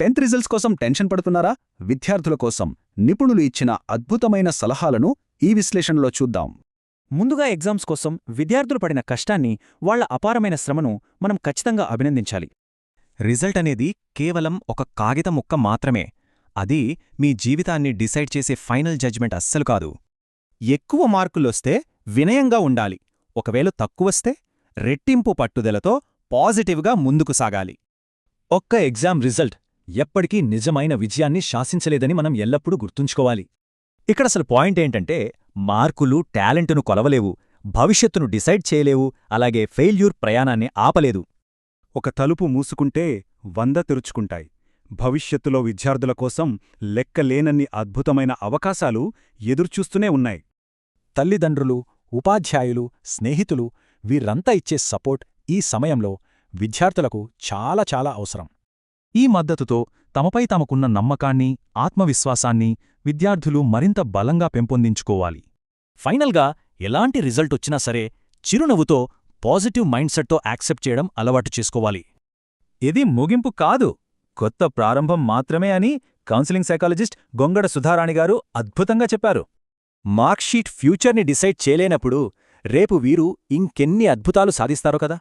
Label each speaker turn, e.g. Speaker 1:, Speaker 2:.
Speaker 1: 10th results కోసం tension పడుతున్నారా? విద్యార్థుల కోసం నిపుణులు ఇచ్చిన అద్భుతమైన సలహాలను ఈ విశ్లేషణలో చూద్దాం.
Speaker 2: ముందుగా ఎగ్జామ్స్ కోసం విద్యార్థులు పడిన కష్టాన్ని, వాళ్ల అపారమైన శ్రమను మనం ఖచ్చితంగా అభినందించాలి.
Speaker 3: రిజల్ట్ అనేది కేవలం ఒక కాగిత ముక్క మాత్రమే. అది మీ జీవితాన్ని డిసైడ్ చేసే ఫైనల్ జడ్జ్మెంట్ అస్సలు కాదు. ఎక్కువ మార్కులొస్తే వినయంగా ఉండాలి. ఒకవేళ తక్కువస్తే రెట్టింపు పట్టుదలతో పాజిటివ్గా ముందుకు సాగాలి.
Speaker 4: ఒక్క ఎగ్జామ్ రిజల్ట్ ఎప్పటికీ నిజమైన విజయాన్ని శాసించలేదని మనం ఎల్లప్పుడూ గుర్తుంచుకోవాలి. ఇక్కడసలు పాయింట్ ఏంటంటే, మార్కులు టాలెంటును కొలవలేవు, భవిష్యత్తును డిసైడ్ చేయలేవు, అలాగే ఫెయిల్యూర్ ప్రయాణాన్ని ఆపలేదు.
Speaker 5: ఒక తలుపు మూసుకుంటే 100 తెరుచుకుంటాయి. భవిష్యత్తులో విద్యార్థుల కోసం లెక్కలేనన్ని అద్భుతమైన అవకాశాలు ఎదుర్చూస్తూనే ఉన్నాయి.
Speaker 4: తల్లిదండ్రులు, ఉపాధ్యాయులు, స్నేహితులు వీరంతా ఇచ్చే సపోర్ట్ ఈ సమయంలో విద్యార్థులకు చాలా చాలా అవసరం. ఈ మద్దతుతో తమపై తమకున్న నమ్మకాన్ని, ఆత్మవిశ్వాసాన్ని విద్యార్థులు మరింత బలంగా పెంపొందించుకోవాలి. ఫైనల్గా ఎలాంటి రిజల్ట్ వచ్చినా సరే చిరునవ్వుతో, పాజిటివ్ మైండ్సెట్తో యాక్సెప్ట్ చేయడం అలవాటు చేసుకోవాలి. ఇది ముగింపు కాదు, కొత్త ప్రారంభం మాత్రమే అని కౌన్సిలింగ్ సైకాలజిస్ట్ గొంగడ సుధారాణిగారు అద్భుతంగా చెప్పారు. మార్క్షీట్ ఫ్యూచర్ని డిసైడ్ చేయలేనప్పుడు రేపు వీరు ఇంకెన్ని అద్భుతాలు సాధిస్తారో కదా.